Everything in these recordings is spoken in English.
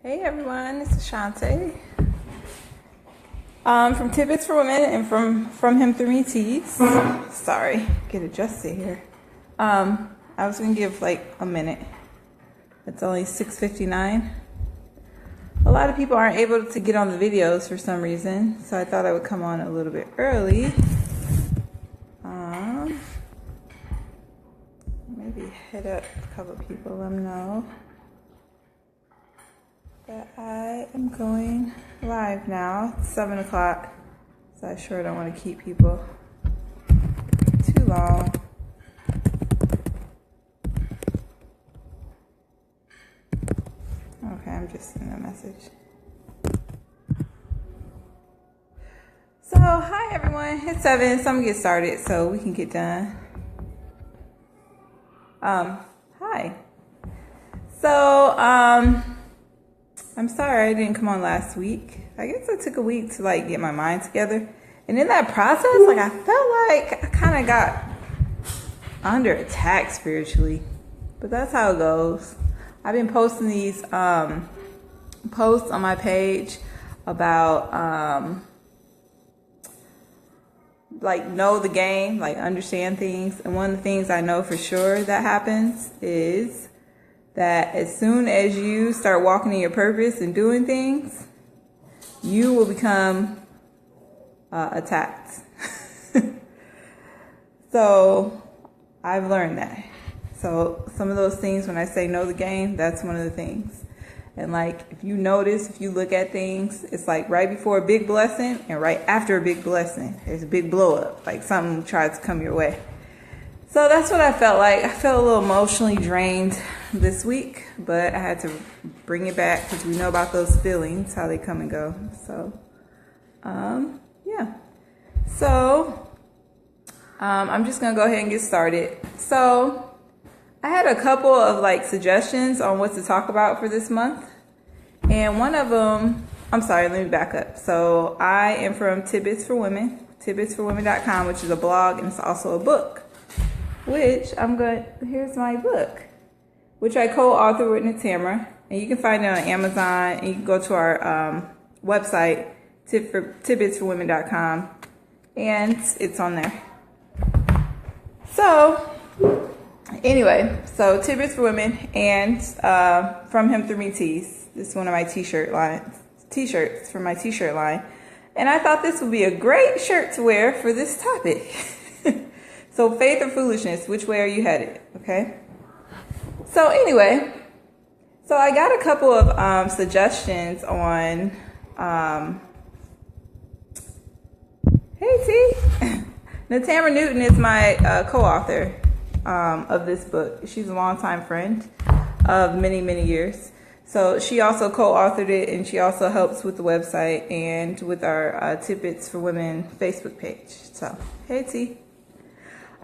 Hey everyone, it's Ashant'e from Tidbits for Women and from him through me tees. Sorry, get adjusted here. I was gonna give like a minute. It's only 6:59. A lot of people aren't able to get on the videos for some reason, so I thought I would come on a little bit early. Maybe hit up a couple people, let them know that I am going live now. It's 7 o'clock, so I sure don't want to keep people too long. Okay, I'm just sending a message. So, hi everyone, it's 7, so I'm gonna get started so we can get done. Hi. So, I'm sorry I didn't come on last week. I guess I took a week to like get my mind together. And in that process, like I felt like I kind of got under attack spiritually. But that's how it goes. I've been posting these posts on my page about like know the game, like understand things. And one of the things I know for sure that happens is that as soon as you start walking in your purpose and doing things, you will become attacked. So I've learned that. So some of those things, when I say know the game, that's one of the things. And like, if you notice, if you look at things, it's like right before a big blessing and right after a big blessing, there's a big blow up, like something tries to come your way. So that's what I felt like. I felt a little emotionally drained this week, but I had to bring it back because we know about those feelings, how they come and go. So, yeah. So, I'm just going to go ahead and get started. So, I had a couple of like suggestions on what to talk about for this month. And one of them, I'm sorry, let me back up. So, I am from Tidbits for Women, tidbitsforwomen.com, which is a blog and it's also a book. Here's my book, which I co-authored with Natamra, and you can find it on Amazon, and you can go to our website, tidbitsforwomen.com, and it's on there. So, anyway, so Tidbits for Women, and from him through me tees. This is one of my t-shirts from my t-shirt line, and I thought this would be a great shirt to wear for this topic. So faith or foolishness, which way are you headed? Okay. So anyway, so I got a couple of suggestions on, hey T, Natamra Newton is my co-author of this book. She's a longtime friend of many, many years. So she also co-authored it, and she also helps with the website and with our Tidbits for Women Facebook page. So, hey T.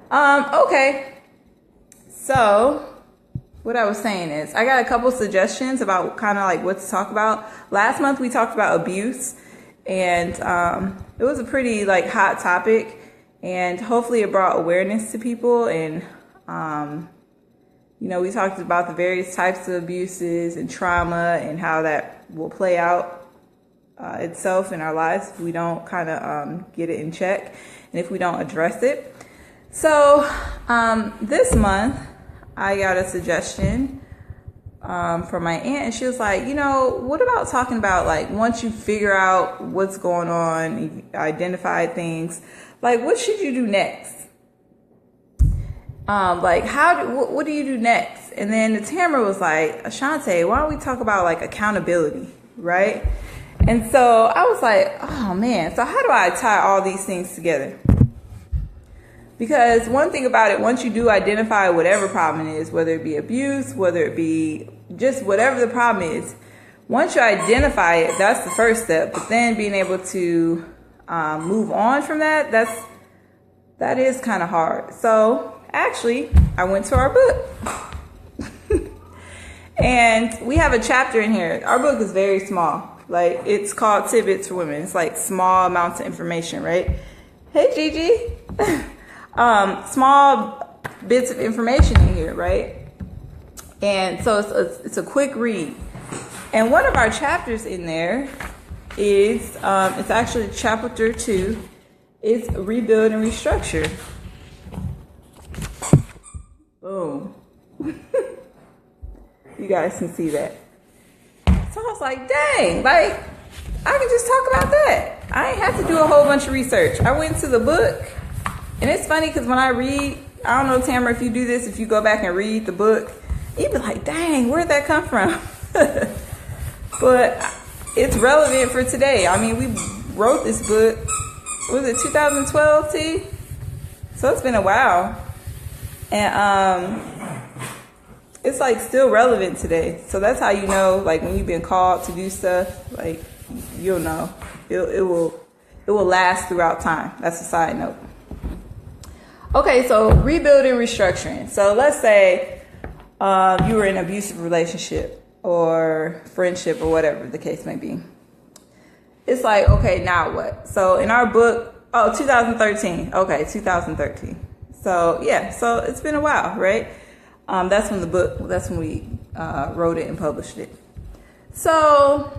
Okay. So what I was saying is I got a couple suggestions about kind of like what to talk about. Last month we talked about abuse, and it was a pretty like hot topic, and hopefully it brought awareness to people. And you know, we talked about the various types of abuses and trauma and how that will play out itself in our lives if we don't kind of get it in check and if we don't address it. So this month I got a suggestion from my aunt, and she was like, you know, what about talking about like once you figure out what's going on, you identify things, like what should you do next? Like what do you do next? And then Natamra was like, Ashant'e, why don't we talk about like accountability, right? And so I was like, oh man, so how do I tie all these things together? Because one thing about it, once you do identify whatever problem it is, whether it be abuse, whether it be just whatever the problem is, once you identify it, that's the first step. But then being able to move on from that is kind of hard. So actually, I went to our book. And we have a chapter in here. Our book is very small. Like, it's called Tidbits for Women. It's like small amounts of information, right? Hey, Gigi. Small bits of information in here, right? And so it's a quick read. And one of our chapters in there is, it's actually chapter 2, it's Rebuild and Restructure. Boom. You guys can see that. So I was like, dang, like, I can just talk about that. I ain't have to do a whole bunch of research. I went to the book, and it's funny because when I read, I don't know, Tamara, if you do this, if you go back and read the book, you'd be like, dang, where'd that come from? But it's relevant for today. I mean, we wrote this book, was it 2012, T? So it's been a while. And it's like still relevant today. So that's how you know, like when you've been called to do stuff, like you'll know. It will last throughout time. That's a side note. Okay, so rebuilding, restructuring. So let's say you were in an abusive relationship or friendship or whatever the case may be. It's like, okay, now what? So in our book, 2013. Okay, 2013. So yeah, so it's been a while, right? That's when we wrote it and published it. So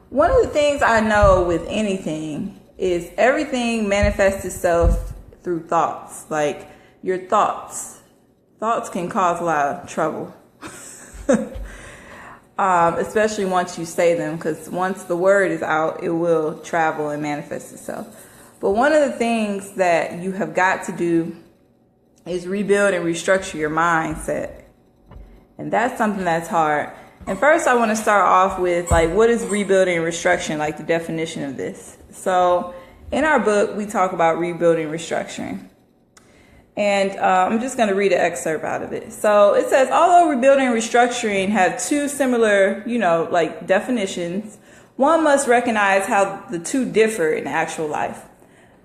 one of the things I know with anything is everything manifests itself through thoughts. Like your thoughts can cause a lot of trouble. Especially once you say them, because once the word is out, it will travel and manifest itself. But one of the things that you have got to do is rebuild and restructure your mindset. And that's something that's hard. And first I want to start off with, like, what is rebuilding and restructuring, like the definition of this. So in our book, we talk about rebuilding and restructuring. And I'm just going to read an excerpt out of it. So it says, although rebuilding and restructuring have two similar, like definitions, one must recognize how the two differ in actual life.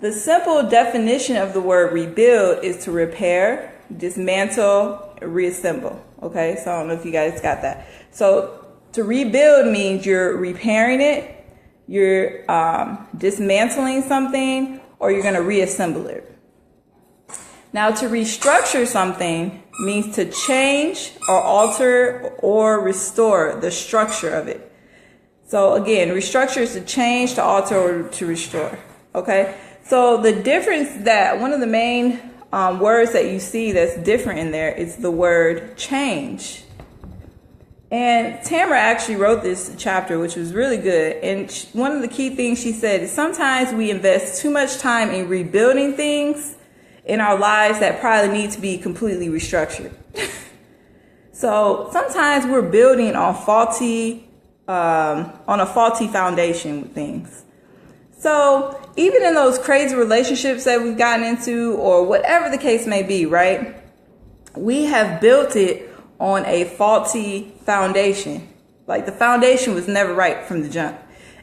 The simple definition of the word rebuild is to repair, dismantle, reassemble. Okay, so I don't know if you guys got that. So to rebuild means you're repairing it, you're dismantling something, or you're going to reassemble it. Now, to restructure something means to change or alter or restore the structure of it. So again, restructure is to change, to alter, or to restore. Okay? So the difference, that one of the main words that you see that's different in there is the word change. And Tamara actually wrote this chapter, which was really good. And one of the key things she said is sometimes we invest too much time in rebuilding things in our lives that probably need to be completely restructured. So sometimes we're building on a faulty foundation with things. So even in those crazy relationships that we've gotten into, or whatever the case may be, right? We have built it on a faulty foundation. Like the foundation was never right from the jump.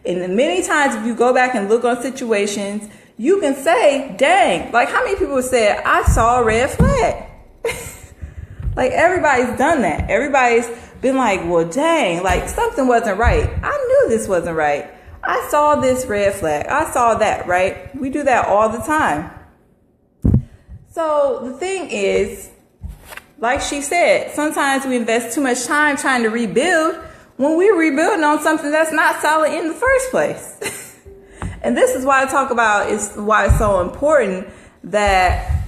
And many times if you go back and look on situations, you can say, dang, like how many people said, I saw a red flag. Like everybody's done that. Everybody's been like, well, dang, like something wasn't right. I knew this wasn't right. I saw this red flag. I saw that, right? We do that all the time. So the thing is, like she said, sometimes we invest too much time trying to rebuild when we're rebuilding on something that's not solid in the first place. And this is why I talk about, it's why it's so important that,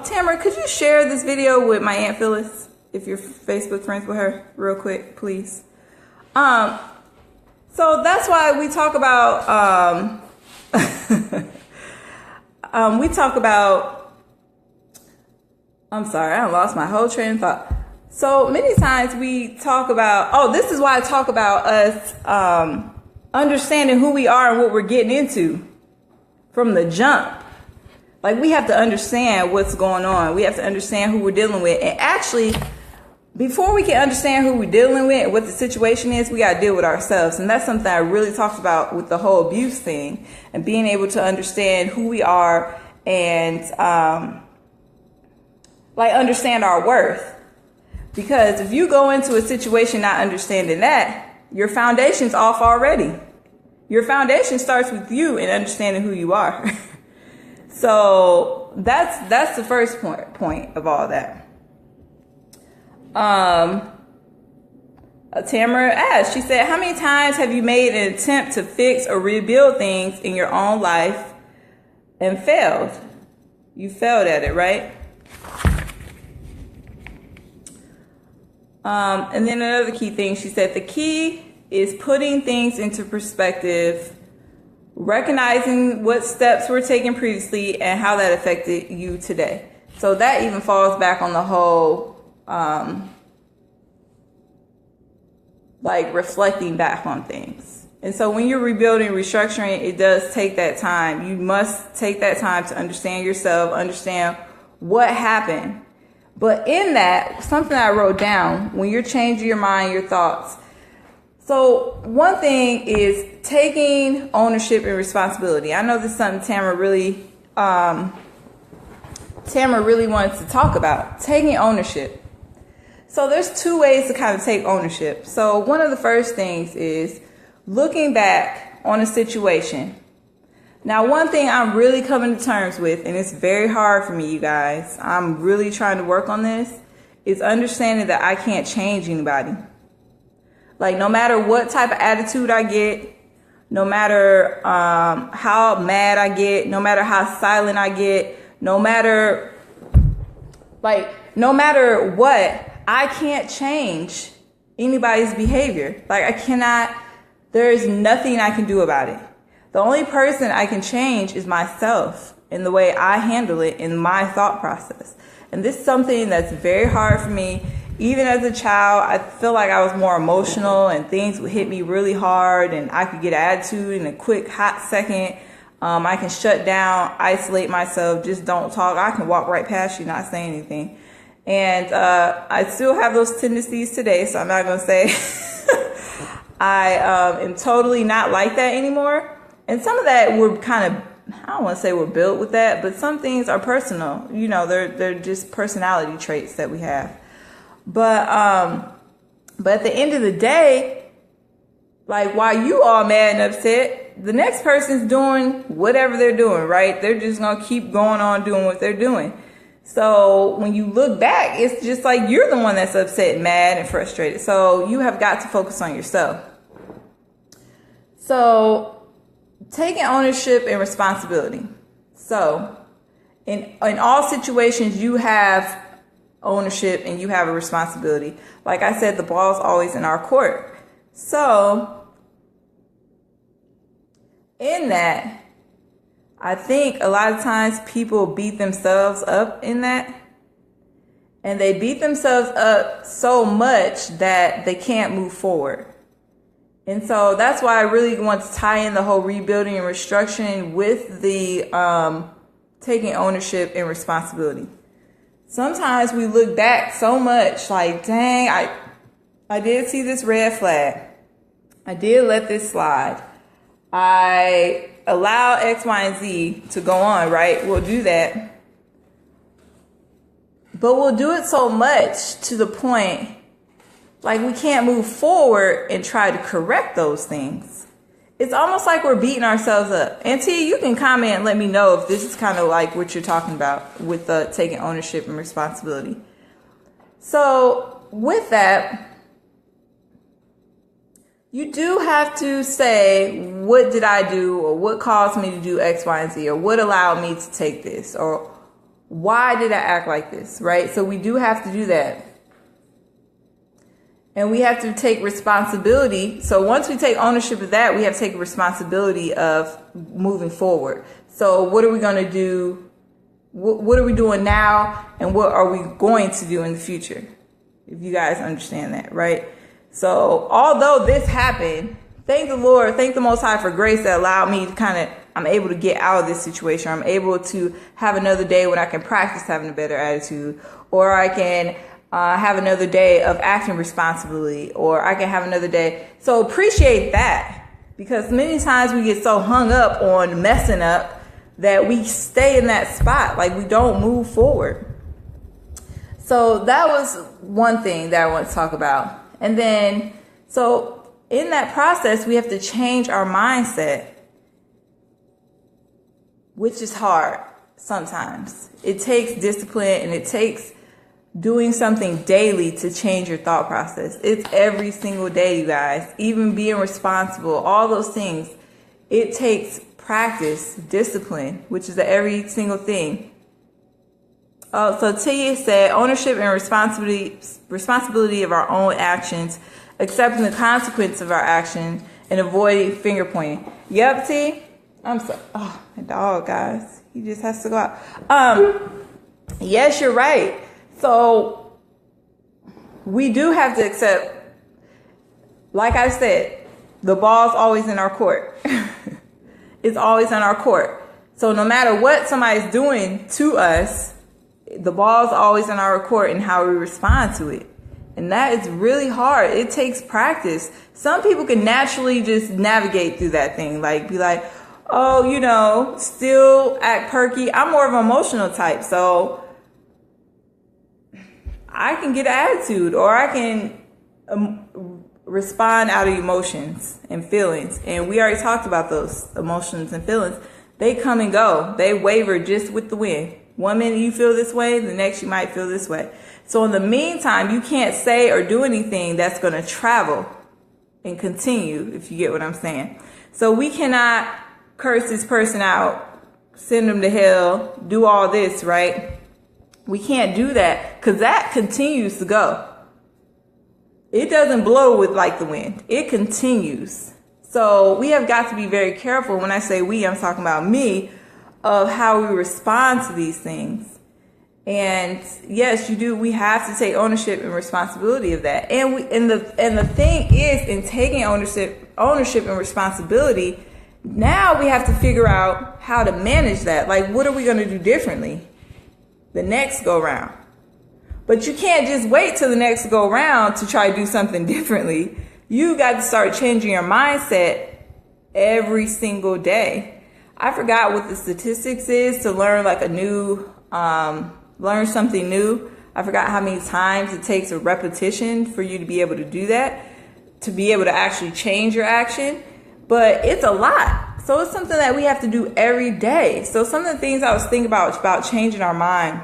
Tamara, could you share this video with my Aunt Phyllis, if you're Facebook friends with her, real quick, please? So that's why we talk about, I'm sorry, I lost my whole train of thought. So many times we talk about, this is why I talk about us understanding who we are and what we're getting into from the jump. Like we have to understand what's going on. We have to understand who we're dealing with. And actually, before we can understand who we're dealing with and what the situation is, we got to deal with ourselves. And that's something I really talked about with the whole abuse thing, and being able to understand who we are and understand our worth. Because if you go into a situation not understanding that, your foundation's off already. Your foundation starts with you and understanding who you are. So that's the first point of all that. Tamara asked, she said, how many times have you made an attempt to fix or rebuild things in your own life and failed? You failed at it, right? And then another key thing, she said, the key is putting things into perspective, recognizing what steps were taken previously and how that affected you today. So that even falls back on the whole, like reflecting back on things. And so when you're rebuilding, restructuring, it does take that time. You must take that time to understand yourself, understand what happened. But in that, something I wrote down, when you're changing your mind, your thoughts. So one thing is taking ownership and responsibility. I know this is something Tamara really wants to talk about, taking ownership. So there's two ways to kind of take ownership. So one of the first things is looking back on a situation. Now, one thing I'm really coming to terms with, and it's very hard for me, you guys, I'm really trying to work on this, is understanding that I can't change anybody. Like, no matter what type of attitude I get, no matter how mad I get, no matter how silent I get, no matter what, I can't change anybody's behavior. Like, I cannot, there's nothing I can do about it. The only person I can change is myself and the way I handle it in my thought process. And this is something that's very hard for me. Even as a child, I feel like I was more emotional and things would hit me really hard and I could get attitude in a quick, hot second. I can shut down, isolate myself, just don't talk. I can walk right past you, not say anything. And I still have those tendencies today, so I'm not going to say I am totally not like that anymore. And some of that we're kind of, I don't want to say we're built with that, but some things are personal. You know, they're just personality traits that we have. But at the end of the day, like, while you all mad and upset, the next person's doing whatever they're doing, right? They're just going to keep going on doing what they're doing. So when you look back, it's just like you're the one that's upset, mad, and frustrated. So you have got to focus on yourself. So taking ownership and responsibility. So in all situations, you have ownership and you have a responsibility. Like I said, the ball's always in our court. So in that, I think a lot of times people beat themselves up in that. And they beat themselves up so much that they can't move forward. And so that's why I really want to tie in the whole rebuilding and restructuring with the taking ownership and responsibility. Sometimes we look back so much like, dang, I did see this red flag. I did let this slide. I allow X, Y, and Z to go on, right? We'll do that. But we'll do it so much to the point, like, we can't move forward and try to correct those things. It's almost like we're beating ourselves up. And T, you can comment and let me know if this is kind of like what you're talking about with taking ownership and responsibility. So with that, you do have to say, what did I do, or what caused me to do X, Y, and Z, or what allowed me to take this, or why did I act like this, right? So we do have to do that. And we have to take responsibility. So once we take ownership of that, we have to take responsibility of moving forward. So what are we going to do? What are we doing now? And what are we going to do in the future? If you guys understand that, right? So although this happened, thank the Lord, thank the Most High for grace that allowed me to I'm able to get out of this situation. I'm able to have another day when I can practice having a better attitude, or I can have another day of acting responsibly, or I can have another day. So appreciate that, because many times we get so hung up on messing up that we stay in that spot, like we don't move forward. So that was one thing that I want to talk about. And then, so in that process, we have to change our mindset, which is hard sometimes. It takes discipline, and it takes doing something daily to change your thought process. It's every single day, you guys. Even being responsible, all those things. It takes practice, discipline, which is every single thing. Oh, so Tia said, ownership and responsibility of our own actions, accepting the consequence of our action, and avoiding finger pointing. Yep, T. My dog, guys. He just has to go out. Yes, you're right. So we do have to accept, like I said, the ball's always in our court. It's always in our court. So no matter what somebody's doing to us, the ball's always in our court and how we respond to it. And that is really hard. It takes practice. Some people can naturally just navigate through that thing. Like, be like, oh, still act perky. I'm more of an emotional type. So I can get an attitude, or I can respond out of emotions and feelings. And we already talked about those emotions and feelings. They come and go. They waver just with the wind. One minute you feel this way, the next you might feel this way. So in the meantime, you can't say or do anything that's going to travel and continue, if you get what I'm saying. So we cannot curse this person out, send them to hell, do all this, right? We can't do that, because that continues to go. It doesn't blow with like the wind. It continues. So we have got to be very careful. When I say we, I'm talking about me, of how we respond to these things. And yes, you do. We have to take ownership and responsibility of that. And the thing is, in taking ownership and responsibility, now we have to figure out how to manage that. Like, what are we going to do differently the next go round? But you can't just wait till the next go round to try to do something differently. You got to start changing your mindset every single day. I forgot what the statistics is to learn like a new, learn something new. I forgot how many times it takes a repetition for you to be able to do that, to be able to actually change your action. But it's a lot. So it's something that we have to do every day. So some of the things I was thinking about changing our mind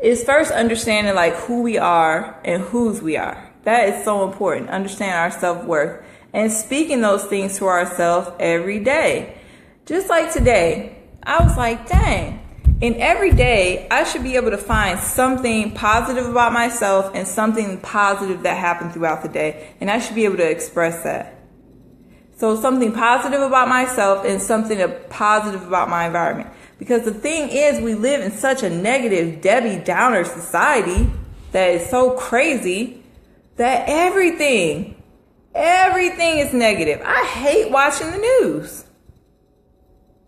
is first understanding like who we are and whose we are. That is so important. Understand our self-worth and speaking those things to ourselves every day. Just like today, I was like, dang, in every day, I should be able to find something positive about myself and something positive that happened throughout the day. And I should be able to express that. So something positive about myself and something positive about my environment. Because the thing is, we live in such a negative Debbie Downer society that is so crazy that everything is negative. I hate watching the news.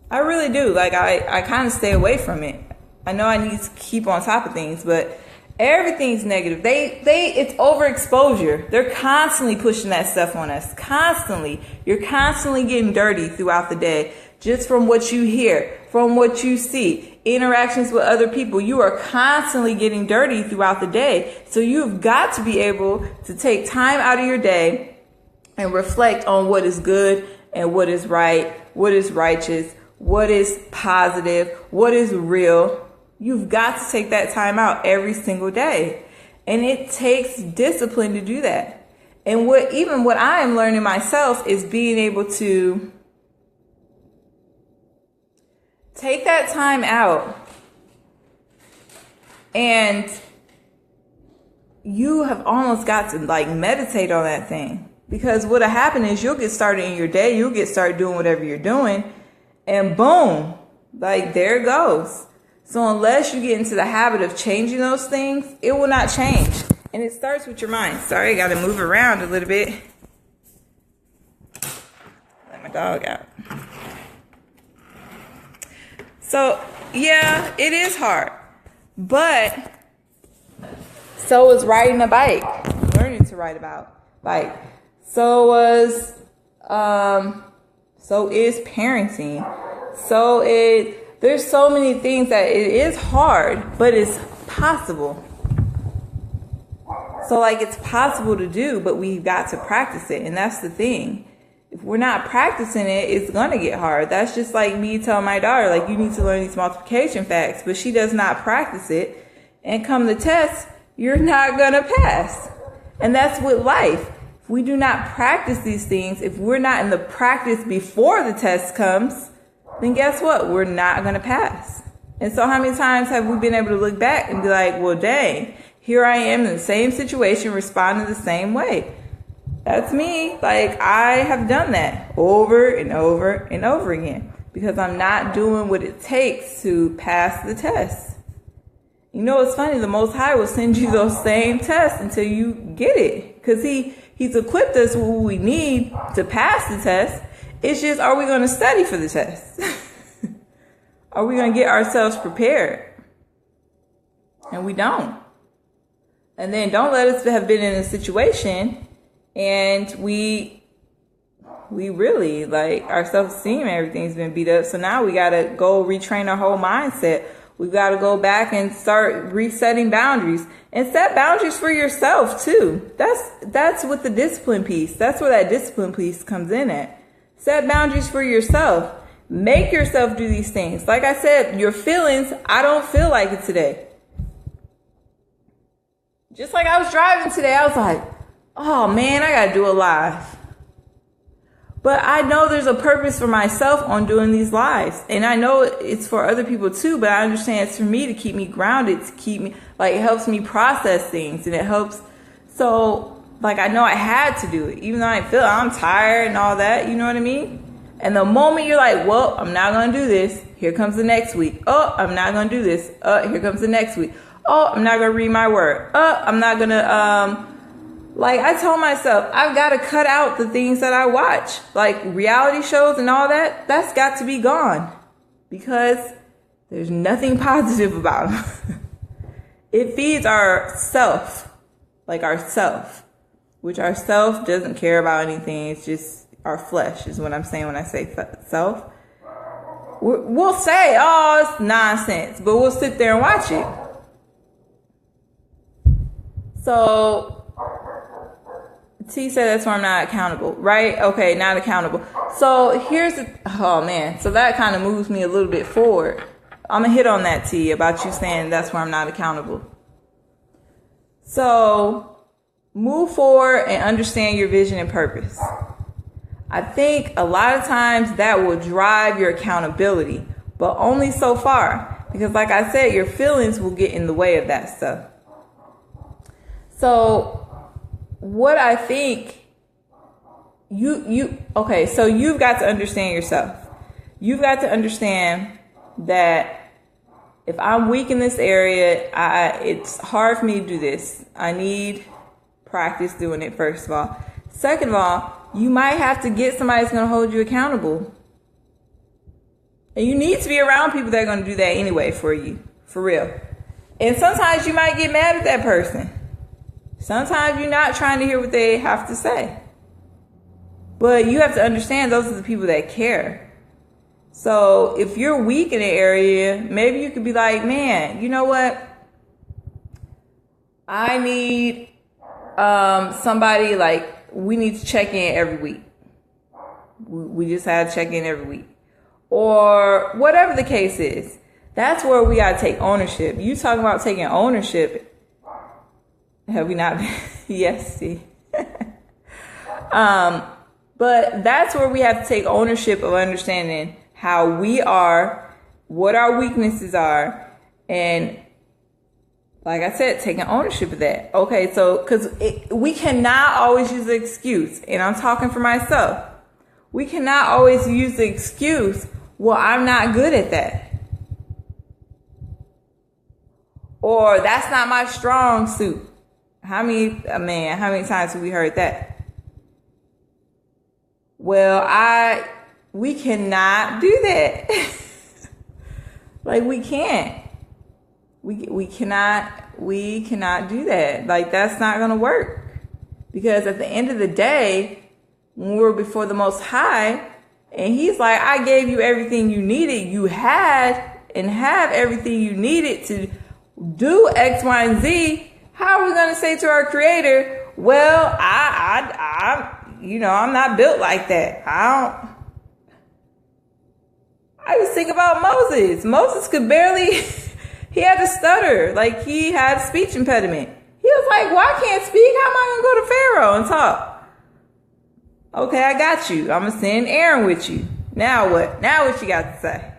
I really do. Like, I kind of stay away from it. I know I need to keep on top of things, but everything's negative. It's overexposure. They're constantly pushing that stuff on us. Constantly. You're constantly getting dirty throughout the day. Just from what you hear, from what you see, interactions with other people, you are constantly getting dirty throughout the day. So you've got to be able to take time out of your day and reflect on what is good and what is right, what is righteous, what is positive, what is real. You've got to take that time out every single day. And it takes discipline to do that. And what I am learning myself is being able to take that time out, and you have almost got to like meditate on that thing. Because what'll happen is you'll get started in your day, you'll get started doing whatever you're doing, and boom, like there it goes. So unless you get into the habit of changing those things, it will not change. And it starts with your mind. Sorry, I got to move around a little bit. Let my dog out. So, yeah, it is hard. But so is riding a bike, learning to ride a bike. So is parenting. There's so many things that it is hard, but it's possible. So like it's possible to do, but we've got to practice it. And that's the thing. If we're not practicing it, it's going to get hard. That's just like me telling my daughter, like, you need to learn these multiplication facts, but she does not practice it. and come the test, you're not going to pass. And that's with life. If we do not practice these things, if we're not in the practice before the test comes, then guess what? We're not going to pass. And so how many times have we been able to look back and be like, well, dang, here I am in the same situation, responding the same way. That's me. Like, I have done that over and over and over again because I'm not doing what it takes to pass the test. You know, it's funny. The Most High will send you those same tests until you get it because He's equipped us with what we need to pass the test. It's just, are we going to study for the test? Are we going to get ourselves prepared? And we don't. And then don't let us have been in a situation and we really, like, our self-esteem and everything's been beat up. So now we got to go retrain our whole mindset. We've got to go back and start resetting boundaries and set boundaries for yourself too. That's with the discipline piece. That's where that discipline piece comes in at. Set boundaries for yourself. Make yourself do these things. Like I said, your feelings, I don't feel like it today. Just like I was driving today, I was like, oh man, I got to do a live. But I know there's a purpose for myself on doing these lives. And I know it's for other people too, but I understand it's for me to keep me grounded, to keep me, like, it helps me process things and it helps. So, like, I know I had to do it, even though I feel I'm tired and all that, you know what I mean? And the moment you're like, well, I'm not going to do this, here comes the next week. Oh, I'm not going to do this. Here comes the next week. Oh, I'm not going to read my word. I'm not going to, like, I told myself, I've got to cut out the things that I watch, like reality shows and all that. That's got to be gone because there's nothing positive about them. It feeds our self, like our self, which our self doesn't care about anything. It's just our flesh is what I'm saying when I say self. We'll say, oh, it's nonsense, but we'll sit there and watch it. So T said that's why I'm not accountable, right? Okay, not accountable. So oh man, so that kind of moves me a little bit forward. I'm going to hit on that, T, about you saying that's why I'm not accountable. So move forward and understand your vision and purpose. I think a lot of times that will drive your accountability, but only so far. Because like I said, your feelings will get in the way of that stuff. So what I think okay, so you've got to understand yourself. You've got to understand that if I'm weak in this area, it's hard for me to do this. I need practice doing it, first of all. Second of all, you might have to get somebody that's going to hold you accountable. And you need to be around people that are going to do that anyway for you, for real. And sometimes you might get mad at that person. Sometimes you're not trying to hear what they have to say. But you have to understand those are the people that care. So if you're weak in an area, maybe you could be like, man, you know what? I need somebody, like, we need to check in every week. We just had to check in every week. Or whatever the case is. That's where we got to take ownership. You talking about taking ownership. Have we not been? Yes, see. But that's where we have to take ownership of understanding how we are, what our weaknesses are, and like I said, taking ownership of that. Okay, so because we cannot always use the excuse, and I'm talking for myself. We cannot always use the excuse, well, I'm not good at that. Or that's not my strong suit. How many times have we heard that? Well, we cannot do that. Like, we can't. We cannot do that. Like, that's not going to work. Because at the end of the day, when we're before the Most High, and He's like, I gave you everything you needed. You had and have everything you needed to do X, Y, and Z. How are we going to say to our Creator, well, I'm not built like that. I just think about Moses. Moses could barely, He had to stutter. Like, he had a speech impediment. He was like, well, I can't speak. How am I going to go to Pharaoh and talk? Okay, I got you. I'm going to send Aaron with you. Now what? Now what you got to say?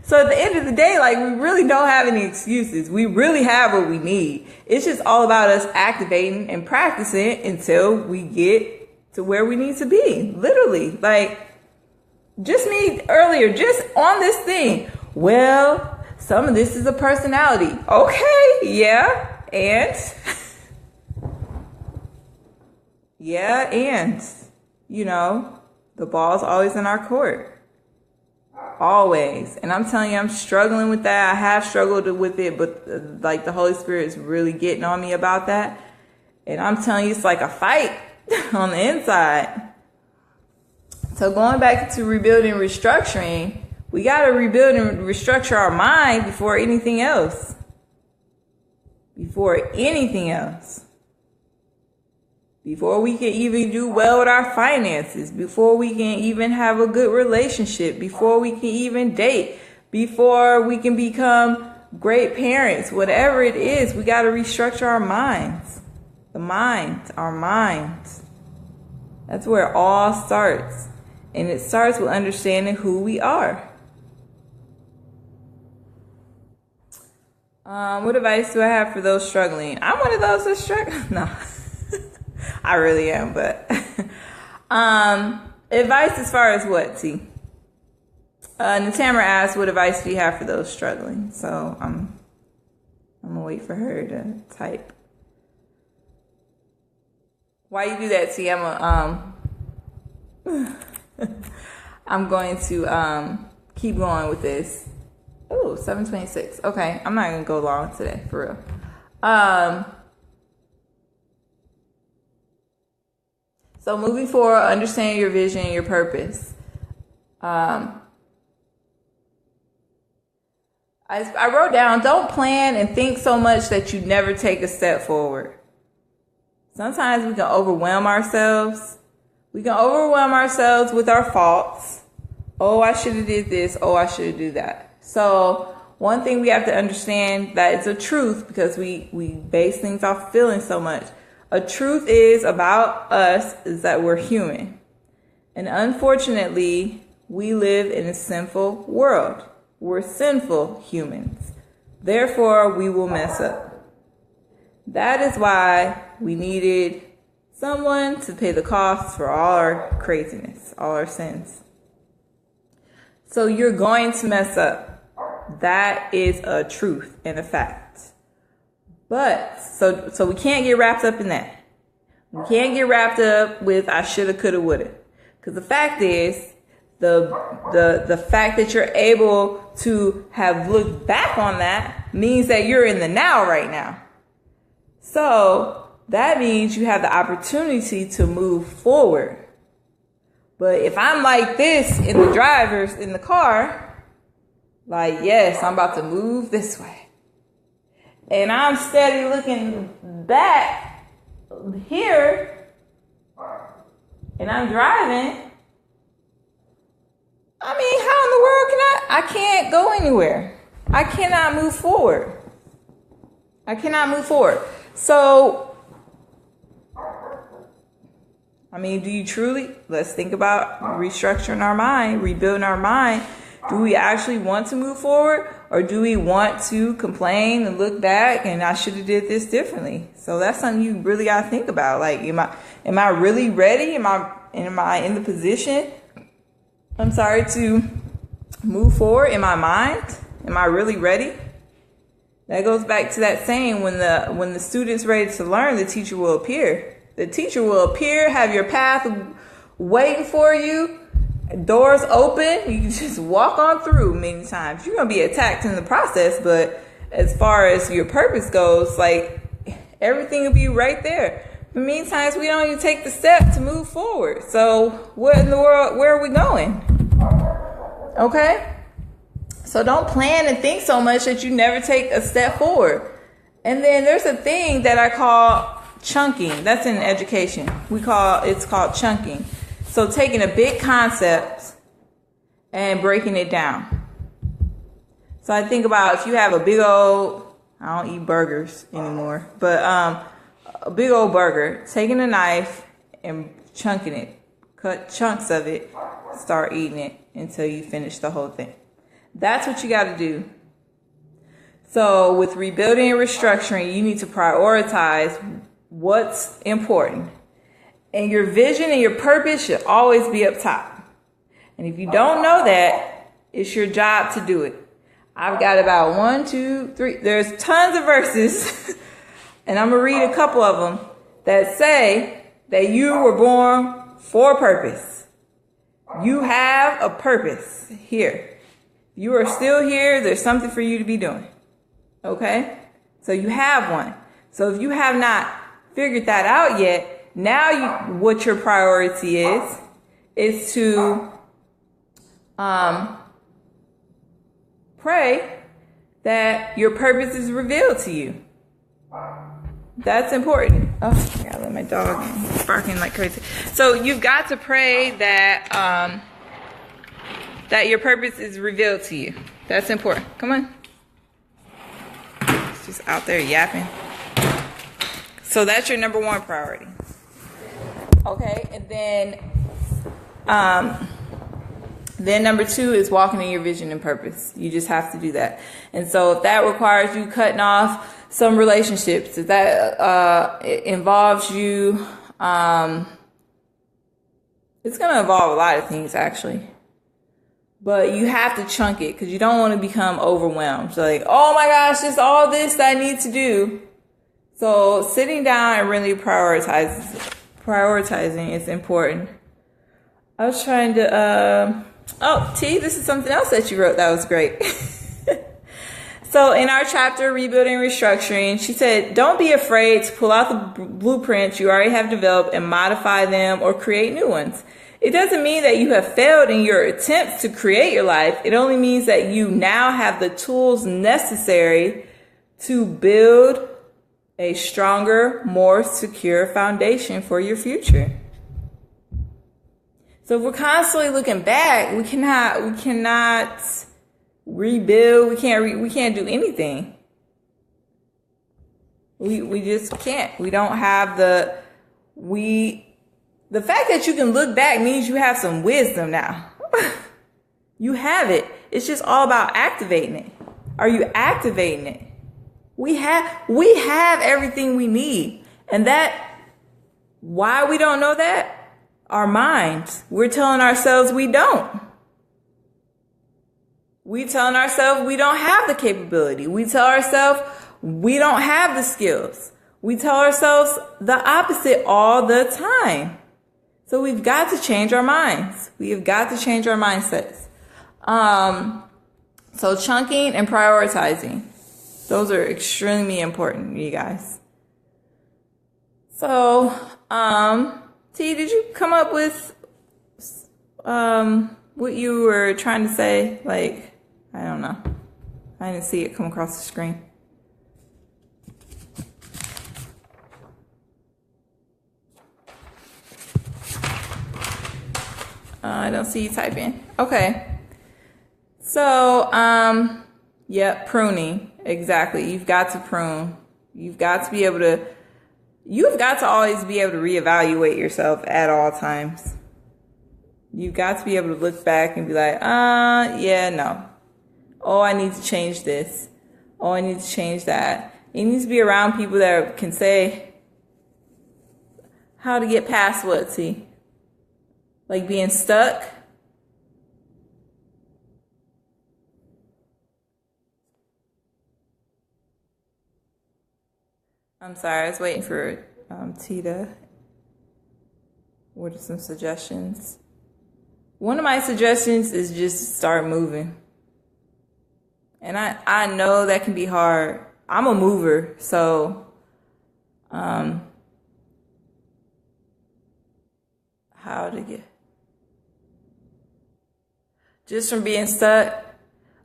So at the end of the day, like, we really don't have any excuses. We really have what we need. It's just all about us activating and practicing until we get to where we need to be. Literally. Like, just me earlier, just on this thing. Well, some of this is a personality. Okay, yeah, and? Yeah, and, you know, the ball's always in our court. Always. And I'm telling you, I'm struggling with that. I have struggled with it, but like the Holy Spirit is really getting on me about that. And I'm telling you, it's like a fight on the inside. So going back to rebuilding and restructuring, we got to rebuild and restructure our mind before anything else. Before anything else. Before we can even do well with our finances, before we can even have a good relationship, before we can even date, before we can become great parents, whatever it is, we got to restructure our minds. The mind, our minds. That's where it all starts. And it starts with understanding who we are. What advice do I have for those struggling? I'm one of those that struggle. No. I really am, but advice as far as what, T? Natamara asked, what advice do you have for those struggling? So I'm gonna wait for her to type. Why you do that, T? I'm going to keep going with this. Oh, 7:26. Okay, I'm not gonna go long today, for real. So moving forward, understand your vision and your purpose. I wrote down, don't plan and think so much that you never take a step forward. Sometimes we can overwhelm ourselves. We can overwhelm ourselves with our faults. Oh, I should have did this. Oh, I should have did that. So one thing we have to understand that it's a truth, because we base things off feeling so much. A truth is about us is that we're human. And unfortunately, we live in a sinful world. We're sinful humans. Therefore, we will mess up. That is why we needed someone to pay the cost for all our craziness, all our sins. So you're going to mess up. That is a truth and a fact. But, so we can't get wrapped up in that. We can't get wrapped up with I shoulda, coulda, woulda. Because the fact is, the fact that you're able to have looked back on that means that you're in the now right now. So that means you have the opportunity to move forward. But if I'm like this in the car, like, yes, I'm about to move this way. And I'm steady looking back here, and I'm driving. I mean, how in the world I can't go anywhere. I cannot move forward. I cannot move forward. So, I mean, do you truly, let's think about restructuring our mind, rebuilding our mind. Do we actually want to move forward, or do we want to complain and look back and I should have did this differently? So that's something you really got to think about. Like, am I really ready? Am I in the position? To move forward in my mind? Am I really ready? That goes back to that saying, when the student's ready to learn, the teacher will appear. The teacher will appear, have your path waiting for you. Doors open, you can just walk on through many times. You're going to be attacked in the process, but as far as your purpose goes, like, everything will be right there. But many times we don't even take the step to move forward. So what in the world, where are we going? Okay? So don't plan and think so much that you never take a step forward. And then there's a thing that I call chunking. That's in education. It's called chunking. So taking a big concept and breaking it down. So I think about if you have a big old, I don't eat burgers anymore, but a big old burger, taking a knife and chunking it, cut chunks of it, start eating it until you finish the whole thing. That's what you got to do. So with rebuilding and restructuring, you need to prioritize what's important. And your vision and your purpose should always be up top. And if you don't know that, it's your job to do it. I've got about 1, 2, 3. There's tons of verses, and I'm going to read a couple of them that say that you were born for a purpose. You have a purpose here. You are still here. There's something for you to be doing. Okay? So you have one. So if you have not figured that out yet, now what your priority is to pray that your purpose is revealed to you. That's important. Oh, I gotta let my dog in. He's barking like crazy. So you've got to pray that that your purpose is revealed to you. That's important. Come on. It's just out there yapping. So that's your number one priority. Okay, and then number 2 is walking in your vision and purpose. You just have to do that. And so if that requires you cutting off some relationships, if that it involves you, it's going to involve a lot of things actually. But you have to chunk it because you don't want to become overwhelmed. So like, oh my gosh, there's all this that I need to do. So sitting down and really prioritizing is important. I was trying to, T, this is something else that you wrote that was great. So in our chapter, Rebuilding and Restructuring, she said, don't be afraid to pull out the blueprints you already have developed and modify them or create new ones. It doesn't mean that you have failed in your attempts to create your life. It only means that you now have the tools necessary to build a stronger, more secure foundation for your future. So if we're constantly looking back, we cannot rebuild. We can't do anything. We just can't. We don't have the fact that you can look back means you have some wisdom now. You have it. It's just all about activating it. Are you activating it? We have everything we need. And why we don't know that? Our minds. We're telling ourselves we don't. We telling ourselves we don't have the capability. We tell ourselves we don't have the skills. We tell ourselves the opposite all the time. So we've got to change our minds. We have got to change our mindsets. So chunking and prioritizing. Those are extremely important, you guys. So, T, did you come up with what you were trying to say? Like, I don't know. I didn't see it come across the screen. I don't see you typing. Okay. So, yeah, pruning. Exactly. You've got to prune. You've got to always be able to reevaluate yourself at all times. You've got to be able to look back and be like, yeah, no. Oh, I need to change this. Oh, I need to change that. You need to be around people that can say how to get past what, see? Like being stuck. I'm sorry, I was waiting for Tita. What are some suggestions? One of my suggestions is just start moving. And I know that can be hard. I'm a mover, so how to get just from being stuck.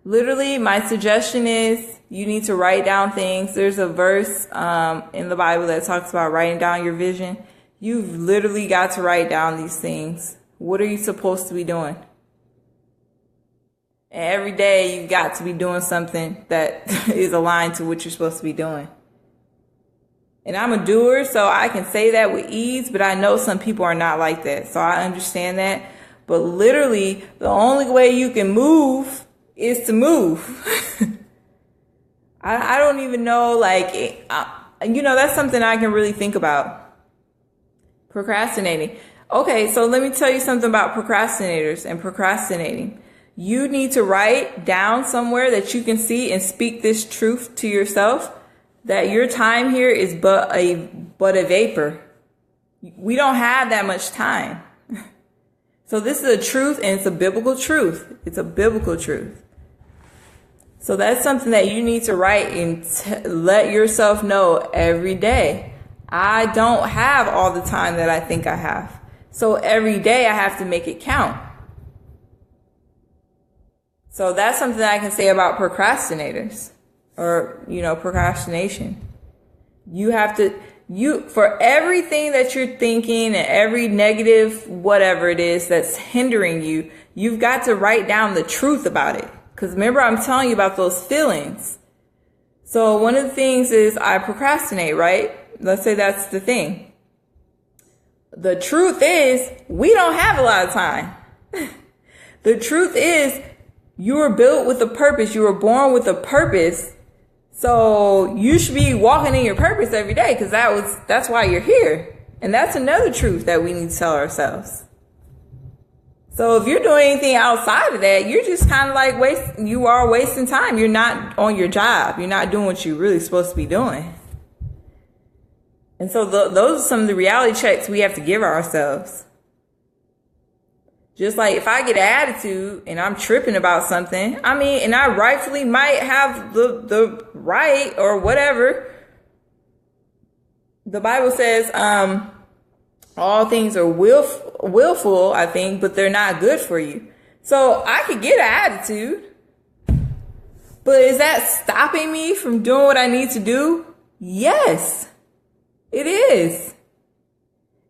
Literally, my suggestion is you need to write down things. There's a verse in the Bible that talks about writing down your vision. You've literally got to write down these things. What are you supposed to be doing? And every day you've got to be doing something that is aligned to what you're supposed to be doing. And I'm a doer, so I can say that with ease, but I know some people are not like that. So I understand that. But literally, the only way you can move is to move. I don't even know, that's something I can really think about. Procrastinating. Okay, so let me tell you something about procrastinators and procrastinating. You need to write down somewhere that you can see and speak this truth to yourself, that your time here is but a vapor. We don't have that much time. So this is a truth, and it's a biblical truth. It's a biblical truth. So that's something that you need to write and let yourself know every day. I don't have all the time that I think I have. So every day I have to make it count. So that's something that I can say about procrastinators or, procrastination. You have to, for everything that you're thinking and every negative, whatever it is that's hindering you, you've got to write down the truth about it. Because remember, I'm telling you about those feelings. So one of the things is I procrastinate, right? Let's say that's the thing. The truth is we don't have a lot of time. The truth is you were built with a purpose. You were born with a purpose. So you should be walking in your purpose every day because that's why you're here. And that's another truth that we need to tell ourselves. So if you're doing anything outside of that, you're just kind of like wasting time. You're not on your job. You're not doing what you're really supposed to be doing. And so those are some of the reality checks we have to give ourselves. Just like if I get an attitude and I'm tripping about something, and I rightfully might have the right or whatever. The Bible says, all things are willful, I think, but they're not good for you. So I could get an attitude, but is that stopping me from doing what I need to do? Yes, it is.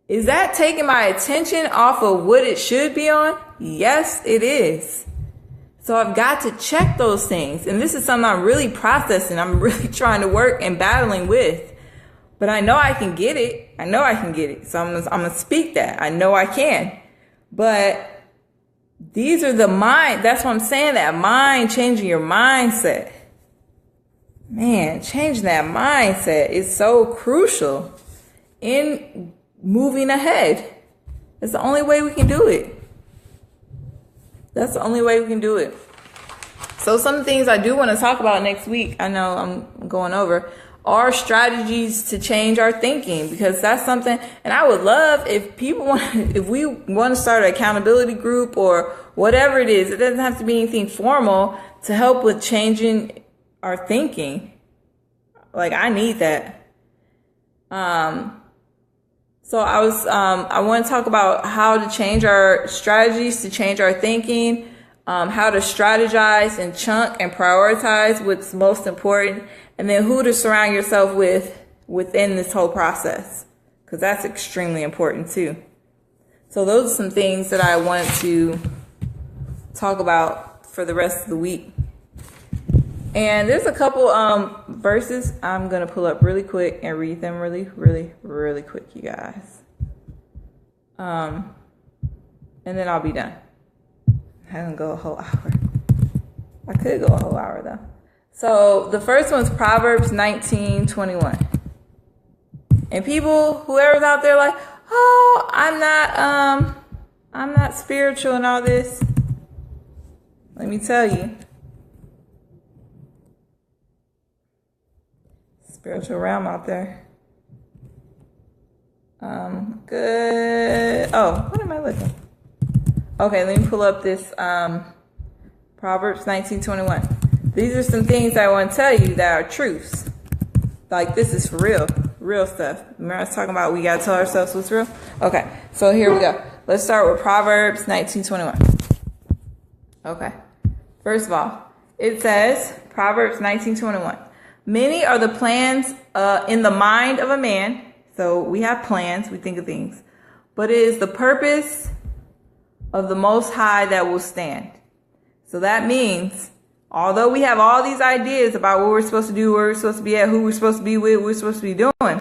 Is that taking my attention off of what it should be on? Yes, it is. So I've got to check those things. And this is something I'm really processing. I'm really trying to work and battling with. But I know I can get it. So I'm going to speak that. I know I can. But these are the mind. That's what I'm saying, that mind, changing your mindset. Man, changing that mindset is so crucial in moving ahead. That's the only way we can do it. So some things I do want to talk about next week, I know I'm going over, are strategies to change our thinking, because that's something, and I would love if we want to start an accountability group or whatever it is. It doesn't have to be anything formal to help with changing our thinking. Like, I need that. So I want to talk about how to change our strategies to change our thinking, how to strategize and chunk and prioritize what's most important, and then who to surround yourself with within this whole process, because that's extremely important too. So those are some things that I want to talk about for the rest of the week. And there's a couple verses I'm going to pull up really quick and read them really, really, really quick, you guys. And then I'll be done. I don't go a whole hour. I could go a whole hour though. So the first one's Proverbs 19:21. And people, whoever's out there like, oh, I'm not spiritual and all this. Let me tell you. Spiritual realm out there. Good. Oh, what am I looking? Okay, let me pull up this Proverbs 19:21. These are some things I want to tell you that are truths. Like, this is for real stuff. Remember I was talking about we got to tell ourselves what's real? Okay, so here we go. Let's start with Proverbs 19:21. Okay, first of all, it says, Proverbs 19:21. Many are the plans in the mind of a man. So we have plans, we think of things. But it is the purpose of the Most High that will stand. So that means, although we have all these ideas about what we're supposed to do, where we're supposed to be at, who we're supposed to be with, what we're supposed to be doing,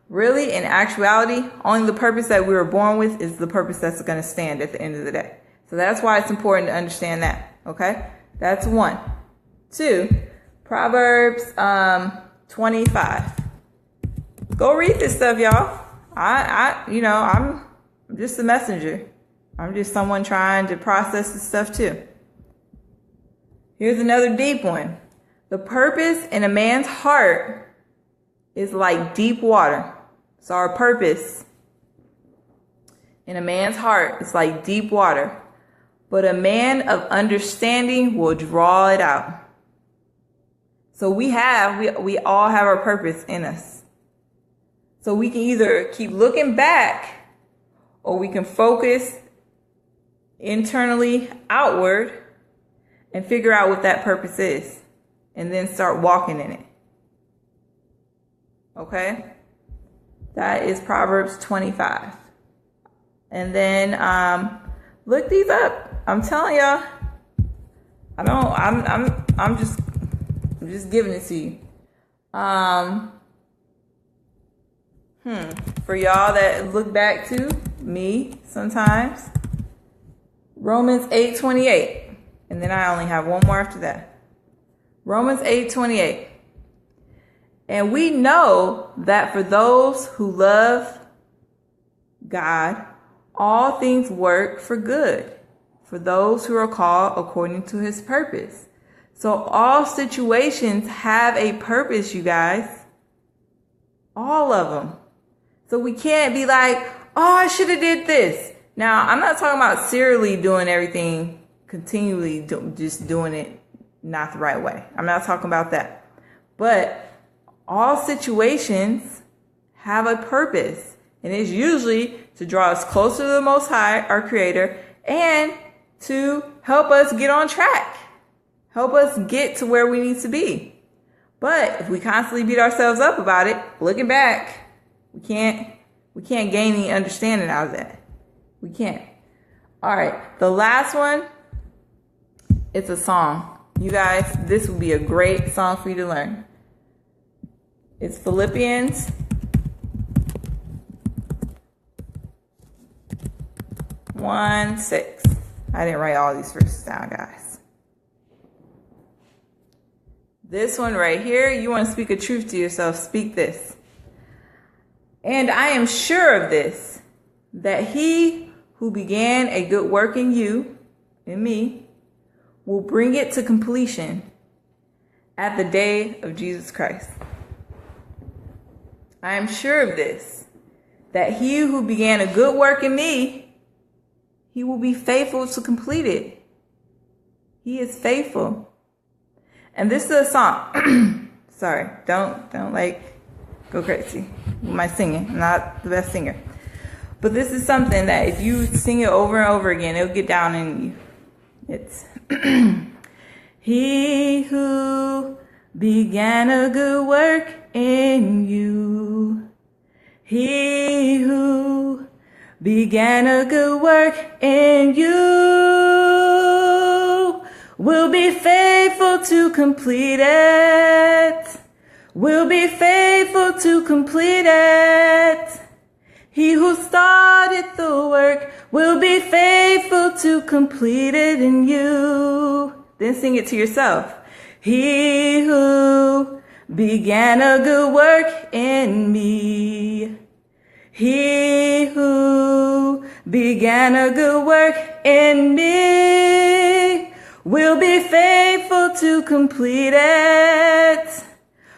really, in actuality, only the purpose that we were born with is the purpose that's going to stand at the end of the day. So that's why it's important to understand that. Okay? That's 1. 2, Proverbs 25. Go read this stuff, y'all. I'm just a messenger. I'm just someone trying to process this stuff too. Here's another deep one. The purpose in a man's heart is like deep water. So our purpose in a man's heart is like deep water, but a man of understanding will draw it out. So we all have our purpose in us. So we can either keep looking back, or we can focus internally outward and figure out what that purpose is, and then start walking in it. Okay? That is Proverbs 25. And then look these up. I'm telling y'all. I'm just giving it to you. For y'all that look back to me sometimes, Romans 8:28. And then I only have one more after that. Romans 8:28. And we know that for those who love God, all things work for good, for those who are called according to his purpose. So all situations have a purpose, you guys. All of them. So we can't be like, oh, I should have did this. Now, I'm not talking about serially doing everything, continually just doing it not the right way. I'm not talking about that. But all situations have a purpose. And it's usually to draw us closer to the Most High, our Creator, and to help us get on track. Help us get to where we need to be. But if we constantly beat ourselves up about it, looking back, we can't gain any understanding out of that. We can't. All right. The last one, it's a song. You guys, this would be a great song for you to learn. It's Philippians 1:6. I didn't write all these verses down, guys. This one right here, you want to speak a truth to yourself, speak this. And I am sure of this, that he who began a good work in you, in me, will bring it to completion at the day of Jesus Christ. I am sure of this, that he who began a good work in me, he will be faithful to complete it. He is faithful. And this is a song. Sorry, don't go crazy with my singing. I'm not the best singer. But this is something that if you sing it over and over again, it'll get down in you. It's he who began a good work in you. He who began a good work in you will be faithful to complete it. Will be faithful to complete it. He who started the work will be faithful to complete it in you. Then sing it to yourself. He who began a good work in me. He who began a good work in me will be faithful to complete it.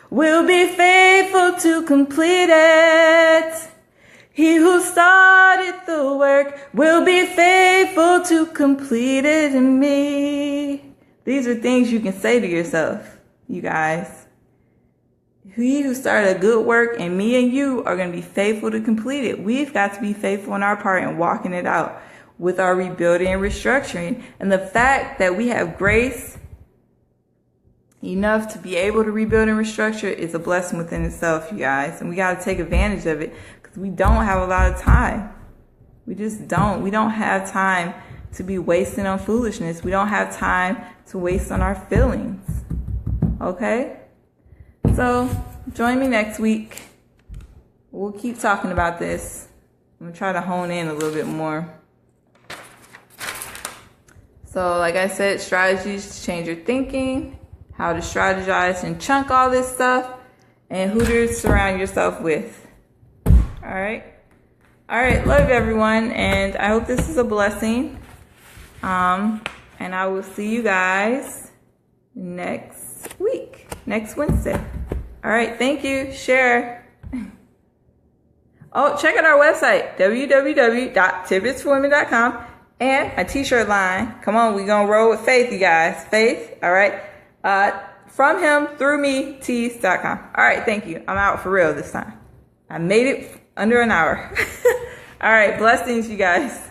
Will be faithful to complete it. He who started the work will be faithful to complete it in me. These are things you can say to yourself, you guys. He who started a good work and me and you are going to be faithful to complete it. We've got to be faithful in our part and walking it out with our rebuilding and restructuring. And the fact that we have grace enough to be able to rebuild and restructure is a blessing within itself, you guys. And we got to take advantage of it because we don't have a lot of time. We just don't. We don't have time to be wasting on foolishness. We don't have time to waste on our feelings. Okay? So join me next week. We'll keep talking about this. I'm going to try to hone in a little bit more. So like I said, strategies to change your thinking, how to strategize and chunk all this stuff, and who to surround yourself with. All right. Love everyone, and I hope this is a blessing. And I will see you guys next week, next Wednesday. All right. Thank you. Share. Oh, check out our website, www.tippetsforwomen.com, and a t-shirt line. Come on, we're going to roll with Faith, you guys. Faith, all right. From him, through me, tees.com. All right, thank you. I'm out for real this time. I made it under an hour. All right, blessings, you guys.